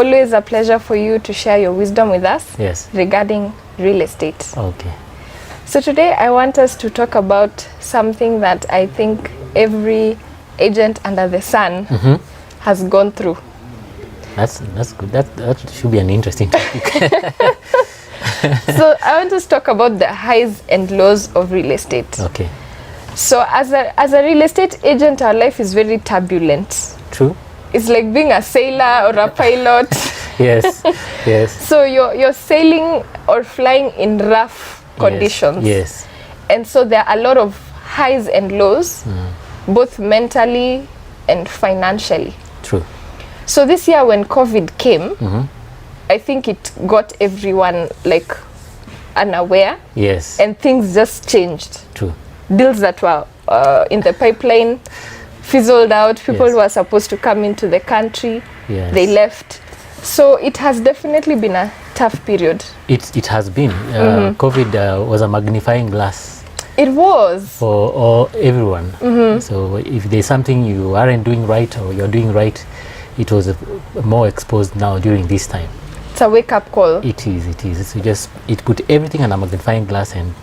Always a pleasure for you to share your wisdom with us regarding real estate. Okay. So today I want us to talk about something that I think every agent under the sun has gone through. That's good. That should be an interesting topic. So I want us to talk about the highs and lows of real estate. Okay. So as a real estate agent, our life is very turbulent. True. It's like being a sailor or a pilot. Yes. Yes. So you're sailing or flying in rough conditions. Yes. And so there are a lot of highs and lows, both mentally and financially. True. So this year when COVID came, I think it got everyone like unaware. Yes. And things just changed. True. Deals that were in the pipeline fizzled out. People who were supposed to come into the country, they left. So it has definitely been a tough period. It has been. COVID was a magnifying glass. It was. For everyone. So if there's something you aren't doing right or you're doing right, it was more exposed now during this time. It's a wake-up call. It is. So it put everything on a magnifying glass, and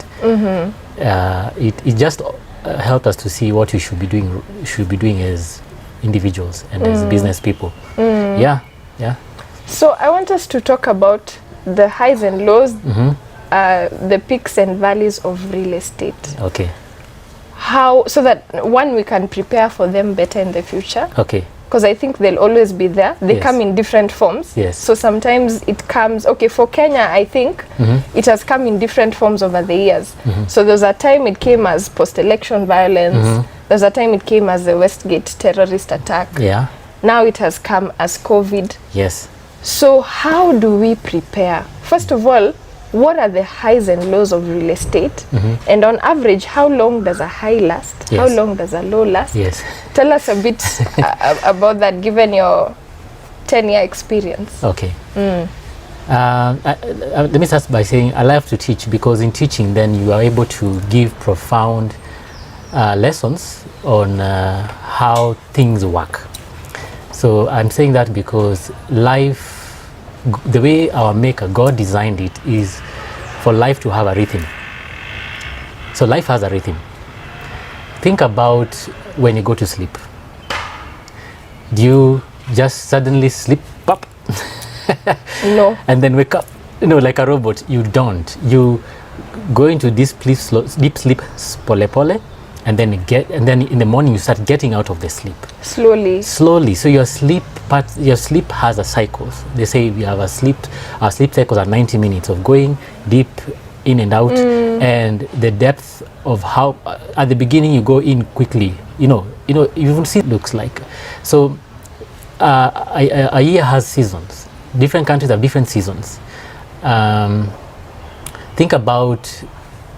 it just helped us to see what we should be doing as individuals and as business people. Yeah. So I want us to talk about the highs and lows, the peaks and valleys of real estate. Okay. How, so that one, we can prepare for them better in the future. Okay. Because I think they'll always be there. They come in different forms. Yes. So sometimes it comes, okay, for Kenya, I think it has come in different forms over the years. So there's a time it came as post-election violence. There's a time it came as the Westgate terrorist attack. Yeah. Now it has come as COVID. Yes. So how do we prepare? First of all, what are the highs and lows of real estate? And on average, how long does a high last? How long does a low last? Yes. Tell us a bit about that, given your 10-year experience. Okay. Let me start by saying I love to teach, because in teaching then you are able to give profound lessons on how things work. So I'm saying that because life, the way our maker, God, designed it is for life to have a rhythm. So life has a rhythm. Think about when you go to sleep. Do you just suddenly sleep up? No. And then wake up? Like a robot. You don't. You go into this deep sleep, pole, and then in the morning you start getting out of the sleep. Slowly. So your sleep has a cycle. They say we have our sleep cycles are 90 minutes of going deep in and out, and the depth of how at the beginning you go in quickly. You even see it looks like. So a year has seasons. Different countries have different seasons. Think about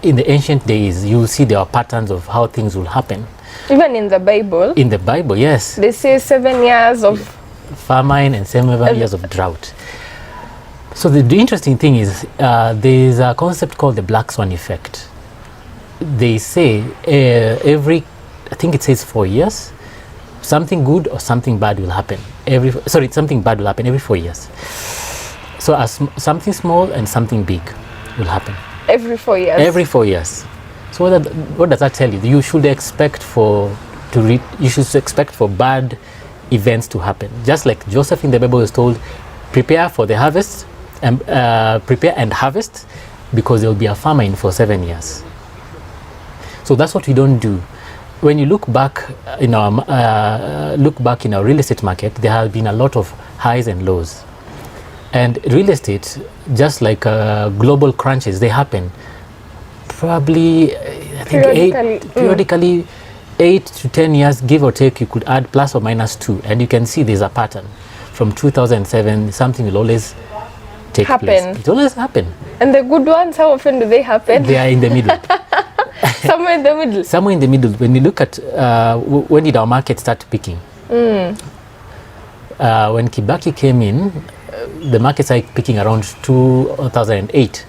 in the ancient days, you see there are patterns of how things will happen. Even in the Bible. In the Bible, yes. They say 7 years of famine and 7 years of drought. So the interesting thing is there's a concept called the black swan effect. They say I think it says 4 years, something good or something bad will happen. Something bad will happen every 4 years. So something small and something big will happen. Every 4 years. Every 4 years. So what does that tell you? You should expect for bad events to happen. Just like Joseph in the Bible is told, prepare for the harvest and prepare and harvest, because there will be a famine for 7 years. So that's what we don't do. When you look back in our real estate market, there have been a lot of highs and lows. And real estate, just like global crunches, they happen probably, I think, periodically 8 to 10 years, give or take. You could add plus or minus 2, and you can see there's a pattern. From 2007, something will always take place. It always happen. And the good ones, how often do they happen? They are in the middle. Somewhere in the middle. Somewhere in the middle. When you look at when did our market start peaking? When Kibaki came in, the market started peaking around 2008.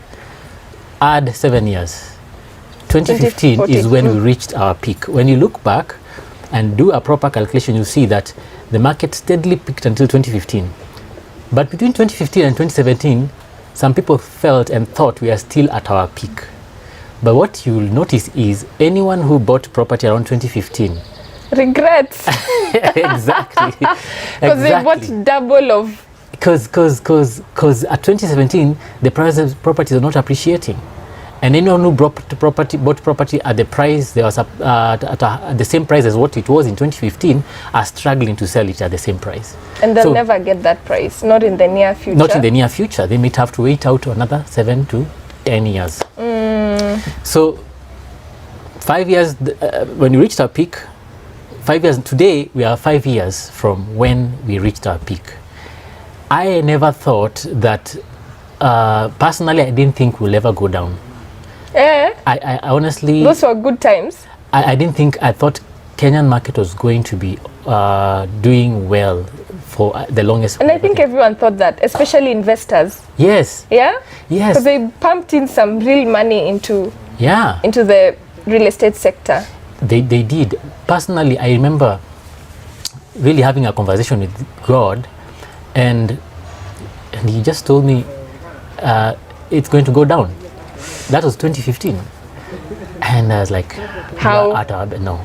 Add 7 years. 2015 is when we reached our peak. When you look back and do a proper calculation, you see that the market steadily peaked until 2015. But between 2015 and 2017, some people felt and thought we are still at our peak. But what you'll notice is anyone who bought property around 2015 Regrets. exactly. Because they bought double of. Because at 2017 the price of properties are not appreciating, and anyone who bought property at the price there was at the same price as what it was in 2015 are struggling to sell it at the same price. And they'll never get that price, not in the near future. Not in the near future. They might have to wait out another 7 to 10 years. So 5 years, when we reached our peak, 5 years, today we are 5 years from when we reached our peak. I never thought that, personally, I didn't think we'll ever go down. I honestly... Those were good times. I thought Kenyan market was going to be doing well for the longest. And I think everyone thought that, especially investors. Yes. Yeah? Yes. Because they pumped in some real money into the real estate sector. They did. Personally, I remember really having a conversation with God, and he just told me it's going to go down. That was 2015. And I was like, how? No.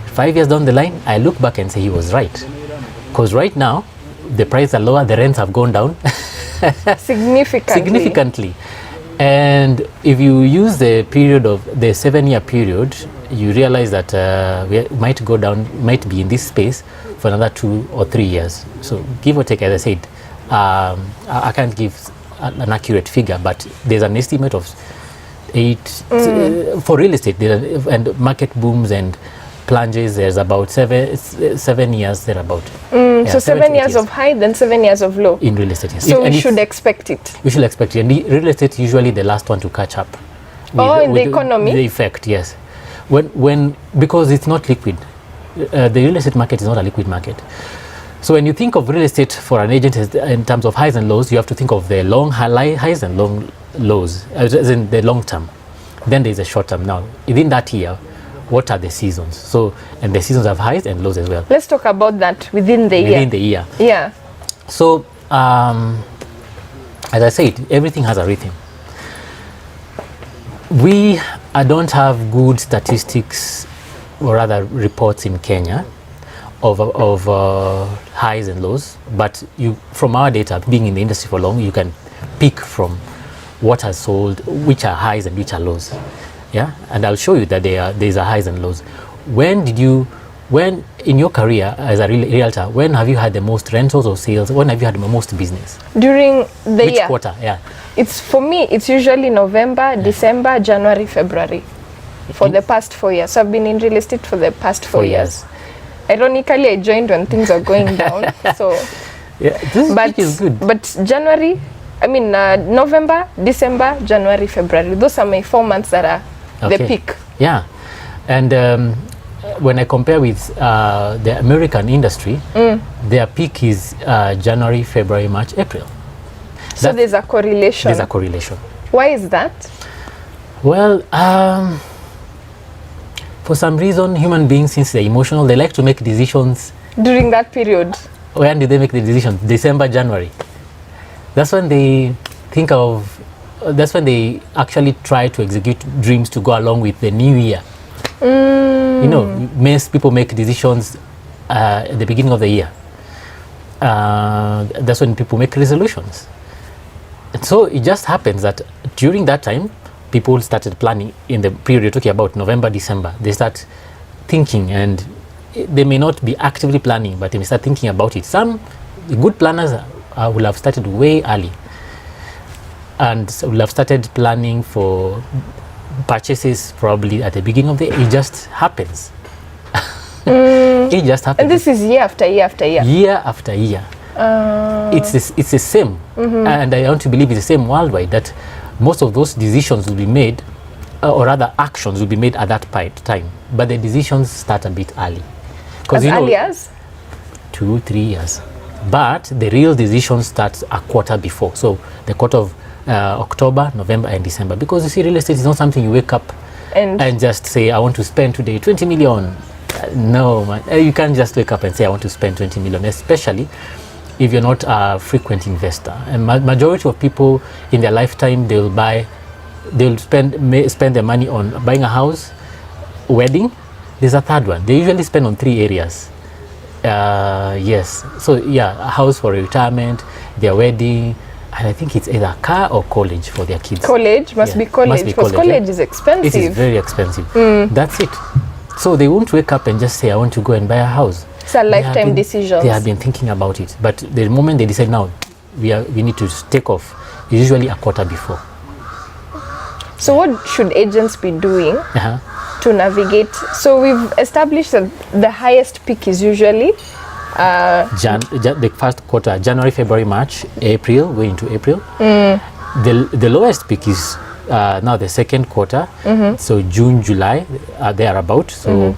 5 years down the line, I look back and say he was right. Because right now, the prices are lower, the rents have gone down. Significantly. And if you use the period of the 7-year period, you realize that we might go down, might be in this space for another 2 or 3 years. So give or take, as I said, I can't give an accurate figure, but there's an estimate of 8 for real estate, and market booms and plunges. There's about 7 years thereabout. So 7 years of high, then 7 years of low in real estate. Yes. So we should expect it. We should expect it. And the real estate is usually the last one to catch up. In the economy. The effect, yes. Because it's not liquid. The real estate market is not a liquid market. So when you think of real estate for an agent in terms of highs and lows, you have to think of the long highs and long lows, as in the long term. Then there's a short term. Now, within that year, what are the seasons? So, and the seasons have highs and lows as well. Let's talk about that within the year. Within the year. Yeah. So, as I said, everything has a rhythm. We don't have good statistics or rather reports in Kenya of highs and lows, but from our data, being in the industry for long, you can pick from what has sold, which are highs and which are lows. Yeah, and I'll show you that there's a highs and lows. When in your career as a realtor, when have you had the most rentals or sales? When have you had the most business? During the Which year. quarter? Yeah. For me, it's usually November, December, January, February. For the past 4 years. So I've been in real estate for the past 4 years. Ironically, I joined when things are going down. So, yeah, this is good. But January, November, December, January, February. Those are my 4 months that are the peak. Yeah, and when I compare with the American industry, their peak is January, February, March, April. So there's a correlation. There's a correlation. Why is that? Well, for some reason, human beings, since they're emotional, they like to make decisions. During that period? When did they make the decisions? December, January. That's when they think of, that's when they actually try to execute dreams to go along with the new year. You know, most people make decisions at the beginning of the year. That's when people make resolutions. And so it just happens that during that time, people started planning in the period you're talking about, November, December. They start thinking, and they may not be actively planning, but they may start thinking about it. Some good planners will have started way early and will have started planning for purchases probably at the beginning of the year. It just happens. It just happens. And this is year after year after year? Year after year. It's the same. And I want to believe it's the same worldwide, that most of those decisions will be made, or rather actions will be made at that time. But the decisions start a bit early. As early as? 2-3 years. But the real decision starts a quarter before. So the quarter of October, November and December. Because you see, real estate is not something you wake up and just say, I want to spend today 20 million. No, man. You can't just wake up and say, I want to spend 20 million. Especially if you're not a frequent investor. And majority of people in their lifetime, they'll spend their money on buying a house, wedding. There's a third one. They usually spend on 3 areas. Yes. So yeah, a house for retirement, their wedding, and I think it's either a car or college for their kids. College must be college, because college is expensive. It is very expensive. That's it. So they won't wake up and just say, I want to go and buy a house. It's a lifetime decision. They have been thinking about it, but the moment they decide now, we need to take off, it's usually a quarter before. So what should agents be doing to navigate? So we've established that the highest peak is usually the first quarter, January, February, March, April, going into April. The lowest peak is now the second quarter, so June, July, thereabout. So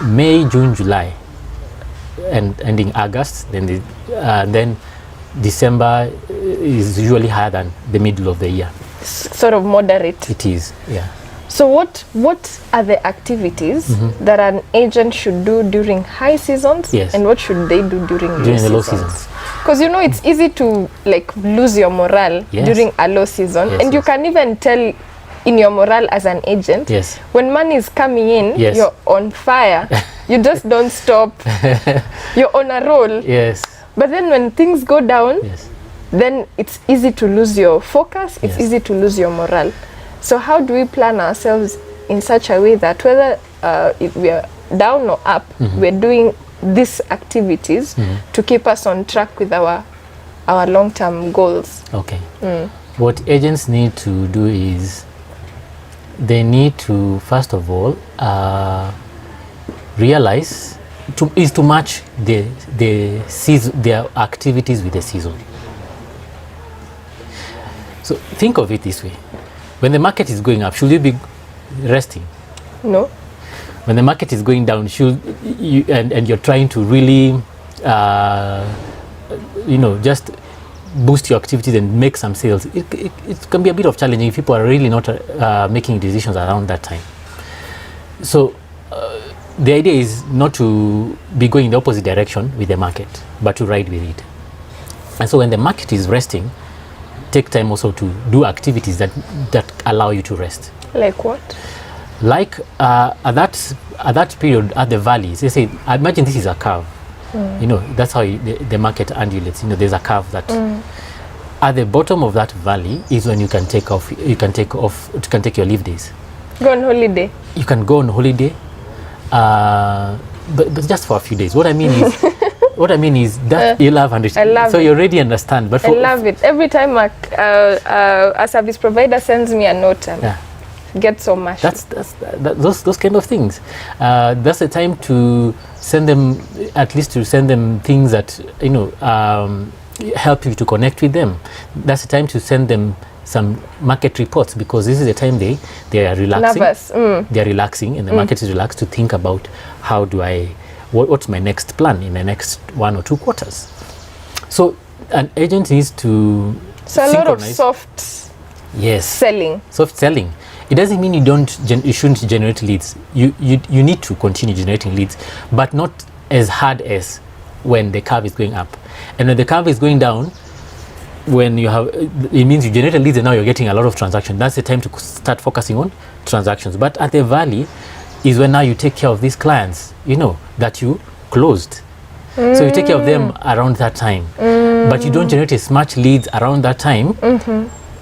May, June, July, and ending August. Then December is usually higher than the middle of the year. Sort of moderate. It is, yeah. So what are the activities that an agent should do during high seasons, and what should they do during the low seasons? Because you know it's easy to like lose your morale during a low season, and you can even tell in your morale as an agent. When money is coming in, you're on fire. You just don't stop. You're on a roll. But then when things go down, then it's easy to lose your focus. It's easy to lose your morale. So how do we plan ourselves in such a way that whether if we are down or up, we're doing these activities to keep us on track with our long-term goals? Okay. What agents need to do is they need to, first of all, realize to match their activities with the season. So think of it this way. When the market is going up, should you be resting? No. When the market is going down, and you're trying to really, just boost your activities and make some sales, it can be a bit of challenging if people are really not making decisions around that time. So the idea is not to be going in the opposite direction with the market, but to ride with it. And so when the market is resting, take time also to do activities that allow you to rest. Like what? Like at that period at the valleys, they say, imagine this is a curve. That's how the market undulates. There's a curve that at the bottom of that valley is when you can take your leave days. Go on holiday. You can go on holiday, but just for a few days. What I mean is that you love understand. I love so you already understand. But I love it. Every time a service provider sends me a note, get so much. Those kind of things. That's the time to send them, at least to send them things that help you to connect with them. That's the time to send them some market reports, because this is the time they are relaxing. Nervous. They are relaxing, and the market is relaxed to think about how do I. What's my next plan in the next 1 or 2 quarters? So an agent needs to a lot of soft selling. Soft selling. It doesn't mean you shouldn't generate leads. You need to continue generating leads, but not as hard as when the curve is going up. And when the curve is going down, it means you generated leads and now you're getting a lot of transactions. That's the time to start focusing on transactions. But at the valley is when now you take care of these clients, that you closed. So you take care of them around that time. But you don't generate as much leads around that time.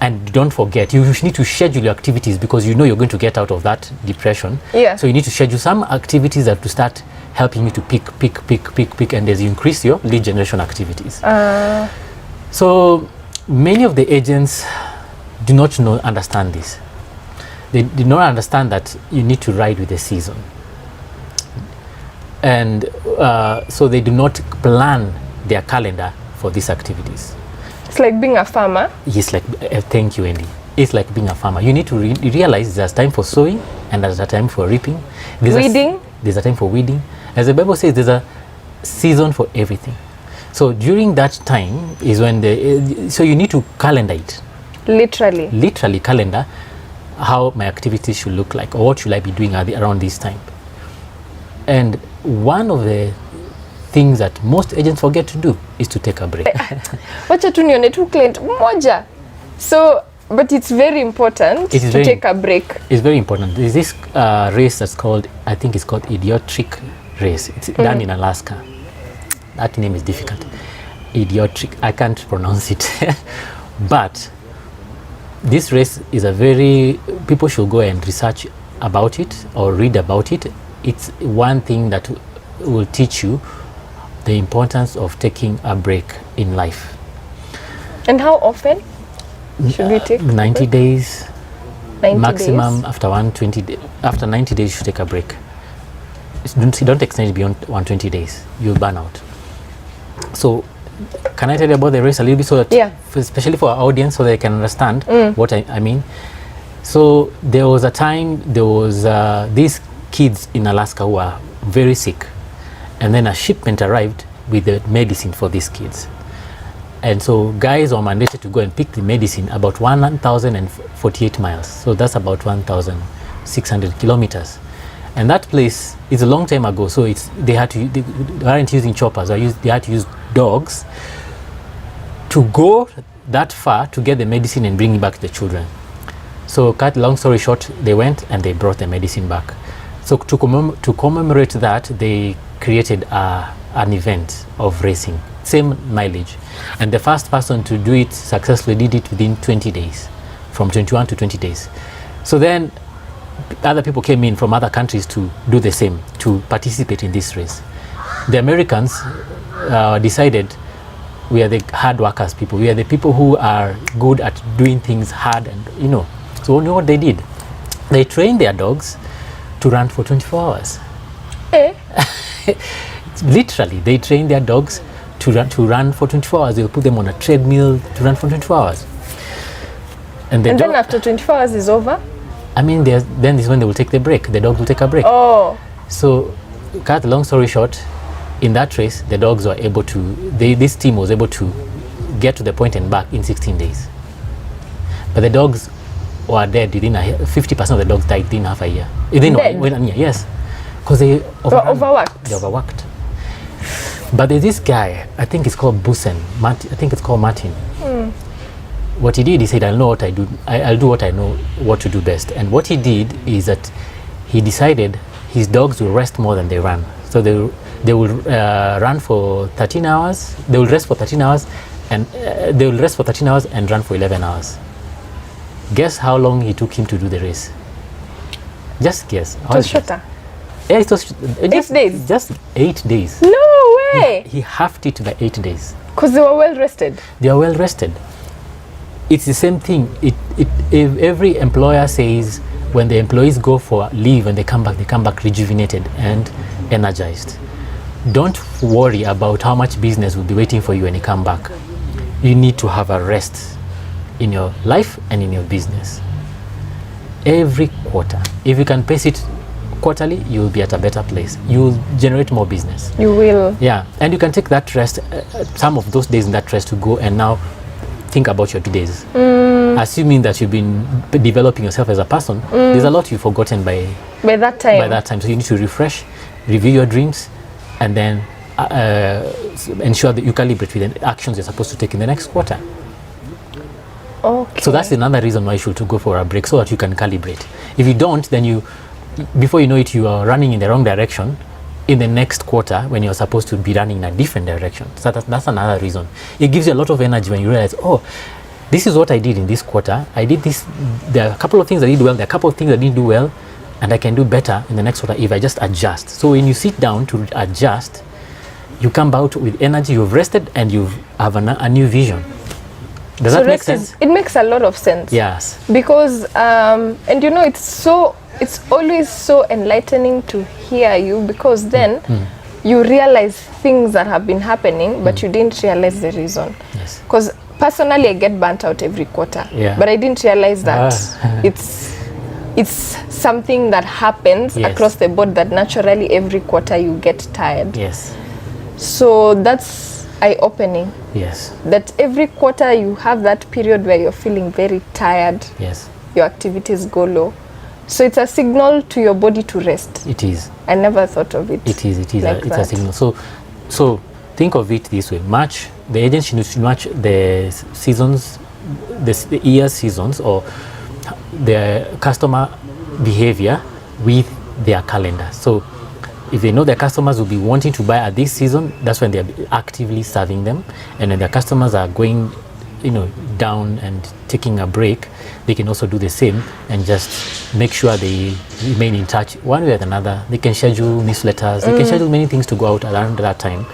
And don't forget, you need to schedule your activities, because you're going to get out of that depression. So you need to schedule some activities that to start helping you to pick, and as you increase your lead generation activities. So many of the agents do not understand this. They do not understand that you need to ride with the season. And so they do not plan their calendar for these activities. It's like being a farmer. Yes, thank you, Andy. It's like being a farmer. You need to realize there's time for sowing and there's a time for reaping. There's a time for weeding. As the Bible says, there's a season for everything. So during that time is when so you need to calendar it. Literally calendar how my activities should look like, or what should I be doing around this time. And one of the things that most agents forget to do is to take a break. Wacha tu nione tu client mmoja. So, but it's very important to take a break. It's very important. There's this race that's called, I think it's called Idiotric race. It's done in Alaska. That name is difficult. Idiotric, I can't pronounce it. But this race is people should go and research about it or read about it. It's one thing that will teach you the importance of taking a break in life. And how often should we take 90 days 90 maximum. days? After 90 days you should take a break. Don't extend it beyond 120 days. You'll burn out. So can I tell you about the race a little bit, so that especially for our audience, so they can understand what I mean? So there was a time, these kids in Alaska who were very sick, and then a shipment arrived with the medicine for these kids. And so guys were mandated to go and pick the medicine about 1,048 miles. So that's about 1,600 kilometers. And that place is a long time ago, so they weren't using choppers. They had to use dogs to go that far to get the medicine and bring it back to the children. So cut long story short, they went and they brought the medicine back. So to commemorate that, they created an event of racing, same mileage. And the first person to do it successfully did it within 20 days, from 21 to 20 days. So then other people came in from other countries to do the same, to participate in this race. The Americans decided, we are the hard workers people. We are the people who are good at doing things hard, and So you know what they did? They trained their dogs to run for 24 hours. Literally, they trained their dogs to run for 24 hours. They'll put them on a treadmill to run for 24 hours. And then after 24 hours is over? I mean, then is when they will take the break. The dogs will take a break. Oh. So, cut the long story short, in that race, the dogs were able to, this team was able to get to the point and back in 16 days. But the dogs were dead within 50% of the dogs died within half a year. Within 1 year, yes. Because they overworked. They overworked. But there's this guy, I think it's called Busen. I think it's called Martin. What he did, he said, I'll do what I know what to do best. And what he did is that he decided his dogs will rest more than they run. So they will run for 13 hours. They will rest for 13 hours, and they will rest for 13 hours and run for 11 hours. Guess how long it took him to do the race? Just guess. It was shorter. Yeah, it was 8 days. Just 8 days. No way. He halved it by 8 days. Because they were well rested. They are well rested. It's the same thing. If every employer says when the employees go for leave and they come back rejuvenated and energized. Don't worry about how much business will be waiting for you when you come back. You need to have a rest in your life and in your business. Every quarter. If you can pace it quarterly, you will be at a better place. You will generate more business. You will. Yeah, and you can take that rest, some of those days in that rest, to go and now think about your 2 days. Assuming that you've been developing yourself as a person, there's a lot you've forgotten by that time. So you need to refresh, review your dreams, and then ensure that you calibrate with the actions you're supposed to take in the next quarter. Okay. So that's another reason why you should go for a break, so that you can calibrate. If you don't, then before you know it, you are running in the wrong direction in the next quarter when you're supposed to be running in a different direction. So that's another reason. It gives you a lot of energy when you realize, oh, this is what I did in this quarter. I did this. There are a couple of things I did well. There are a couple of things I didn't do well, and I can do better in the next quarter if I just adjust. So when you sit down to adjust, you come out with energy. You've rested and you have a new vision. Does that make sense? It makes a lot of sense. Yes. Because and it's always so enlightening to hear you, because then you realize things that have been happening, but you didn't realize the reason. Yes. Because personally, I get burnt out every quarter, but I didn't realize that it's something that happens across the board, that naturally every quarter you get tired. Yes. So that's eye-opening. Yes. That every quarter you have that period where you're feeling very tired. Yes. Your activities go low. So it's a signal to your body to rest. It is. I never thought of it. It is. Like It's a signal. So So think of it this way: the agent should match the seasons, the year seasons, or the customer behavior with their calendar. So if they know their customers will be wanting to buy at this season, that's when they're actively serving them. And when their customers are going, down and taking a break, they can also do the same and just make sure they remain in touch one way or another. They can schedule newsletters, they can schedule many things to go out around that time.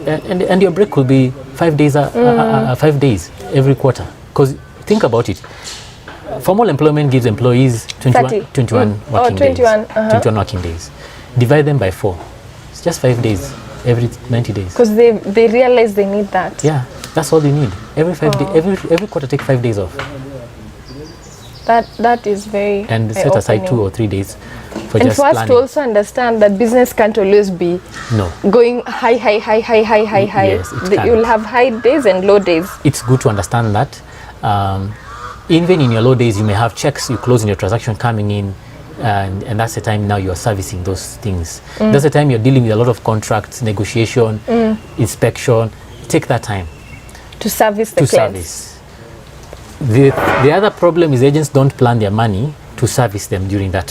And your break could be 5 days, 5 days every quarter. Because think about it, formal employment gives employees 21 working days. 21 working days. Divide them by 4. It's just 5 days every 90 days. Because they realize they need that. Yeah, that's all they need. Every 5 days, every quarter take 5 days off. That is very and set aside 2 or 3 days for and just for us planning. to also understand that business can't always be going high. Yes, it can. You'll have high days and low days. It's good to understand that. Even in your low days, you may have checks you close in your transaction coming in, and that's the time now you're servicing those things. That's the time you're dealing with a lot of contracts, negotiation, inspection. Take that time To service the clients. The other problem is agents don't plan their money to service them during that.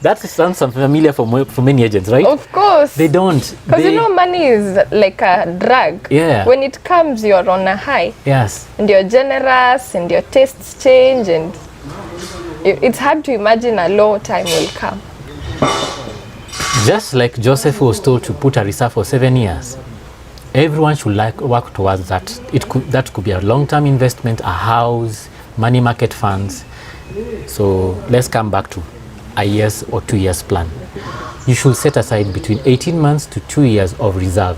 That sounds familiar for many agents, right? Of course. They don't. Because money is like a drug. Yeah. When it comes, you're on a high. Yes. And you're generous and your tastes change, and it's hard to imagine a low time will come. Just like Joseph was told to put a reserve for 7 years, everyone should work towards that. That could be a long-term investment, a house, money market funds. So let's come back to a year's or 2 years plan. You should set aside between 18 months to 2 years of reserve.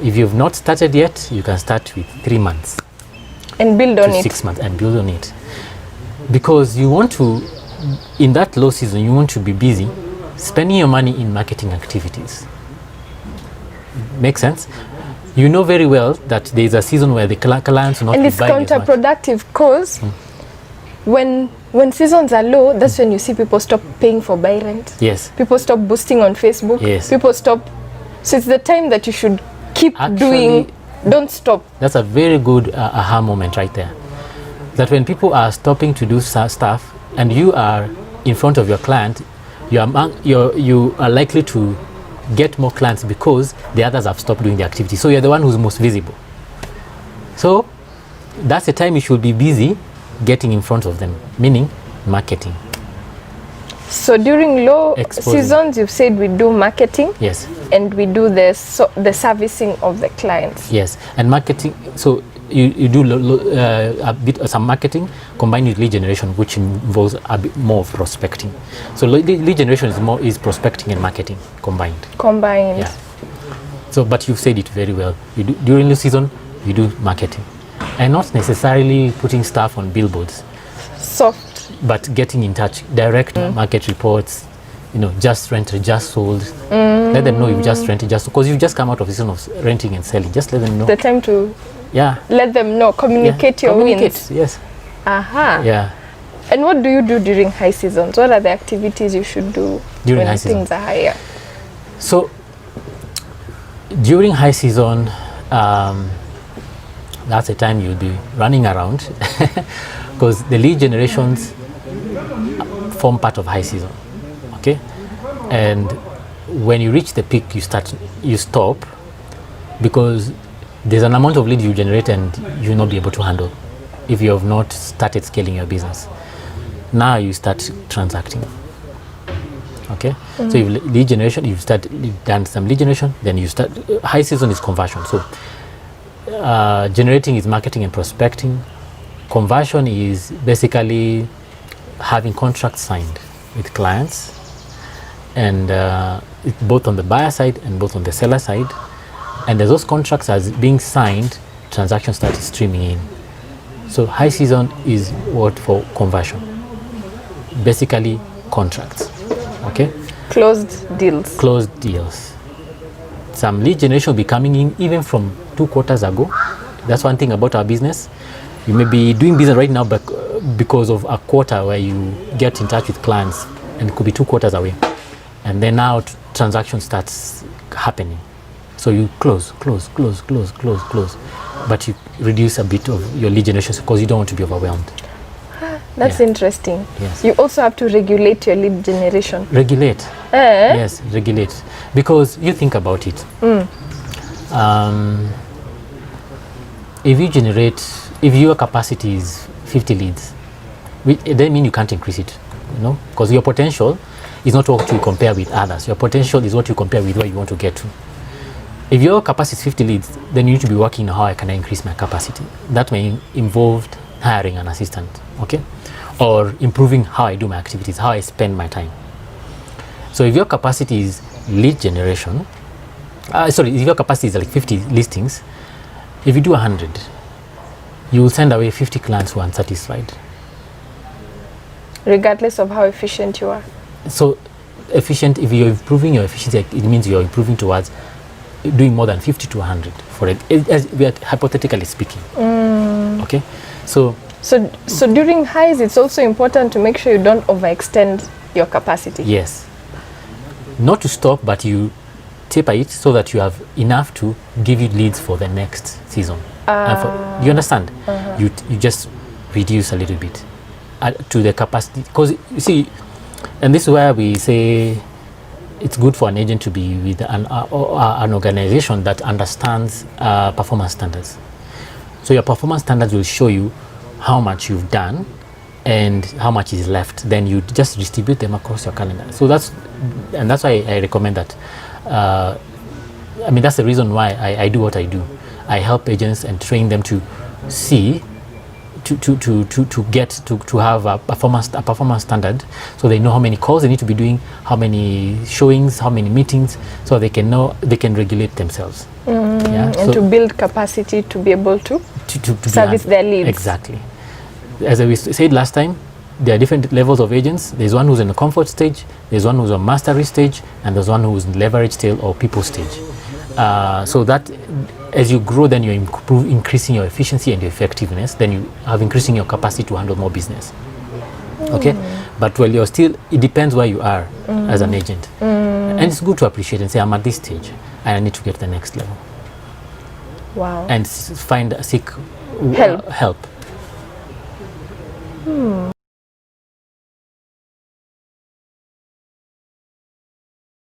If you've not started yet, you can start with 3 months. And build on it. 6 months and build on it. Because you want to, in that low season, you want to be busy spending your money in marketing activities. Make sense? You know very well that there is a season where the clients will not and be it's buying as much. counterproductive because when seasons are low, that's when you see people stop paying for buy rent. Yes. People stop boosting on Facebook. Yes. People stop. So it's the time that you should keep doing. Don't stop. That's a very good aha moment right there. That when people are stopping to do stuff and you are in front of your client, you are likely to get more clients because the others have stopped doing the activity. So you're the one who's most visible. So that's the time you should be busy getting in front of them, meaning marketing. So during low Exposing. seasons, you've said we do marketing. Yes. And we do the servicing of the clients. Yes, and marketing. So you do some marketing combined with lead generation, which involves a bit more of prospecting. So lead generation is prospecting and marketing combined. Yeah. So, but you've said it very well. You do, during the season, you do marketing, and not necessarily putting stuff on billboards. Soft. But getting in touch, direct market reports. Just rented, just sold. Let them know you just rented, just because you've just come out of the season of renting and selling. Just let them know. The time to let them know, communicate your wins. Yes. Aha. Yeah. And what do you do during high seasons? What are the activities you should do during when high season? Things are higher? So during high season, that's the time you'll be running around because the lead generations form part of high season. Okay, and when you reach the peak, you stop because there's an amount of lead you generate and you'll not be able to handle if you have not started scaling your business. Now you start transacting. Okay, so if lead generation, you've done some lead generation, then you start. High season is conversion. So generating is marketing and prospecting. Conversion is basically having contracts signed with clients. And both on the buyer side and both on the seller side. And as those contracts are being signed, transactions start streaming in. So high season is what for conversion. Basically contracts. Okay? Closed deals. Closed deals. Some lead generation will be coming in even from 2 quarters ago. That's one thing about our business. You may be doing business right now but because of a quarter where you get in touch with clients and it could be 2 quarters away. And then now transaction starts happening. So you close, but you reduce a bit of your lead generation because you don't want to be overwhelmed. That's interesting. Yes. You also have to regulate your lead generation. Regulate. Yes, regulate. Because you think about it. If your capacity is 50 leads, it doesn't mean you can't increase it, because your potential is not what you compare with others. Your potential is what you compare with where you want to get to. If your capacity is 50 leads, then you need to be working on how can I increase my capacity. That may involve hiring an assistant, okay? Or improving how I do my activities, how I spend my time. So if your capacity is lead generation, if your capacity is like 50 listings, if you do 100, you will send away 50 clients who are unsatisfied. Regardless of how efficient you are. So efficient, if you're improving your efficiency, it means you're improving towards doing more than 50 to 100 for it, as we are hypothetically speaking. Okay, so during highs, it's also important to make sure you don't overextend your capacity. Yes, not to stop, but you taper it so that you have enough to give you leads for the next season. You understand? You just reduce a little bit to the capacity, because you see, and this is where we say it's good for an agent to be with an organization that understands performance standards. So your performance standards will show you how much you've done and how much is left. Then you just distribute them across your calendar. So that's why I recommend that. That's the reason why I do what I do. I help agents and train them to see, to have a performance standard, so they know how many calls they need to be doing, how many showings, how many meetings, so they can know they can regulate themselves. And to build capacity to be able to service their leads. Exactly. As we said last time, there are different levels of agents. There's one who's in the comfort stage, there's one who's on mastery stage, and there's one who's in leverage stage or people stage. So that as you grow, then you're increasing your efficiency and your effectiveness, then you have increasing your capacity to handle more business. Okay, but while you're still, it depends where you are as an agent, and it's good to appreciate and say, I'm at this stage and I need to get to the next level. Wow. And seek help.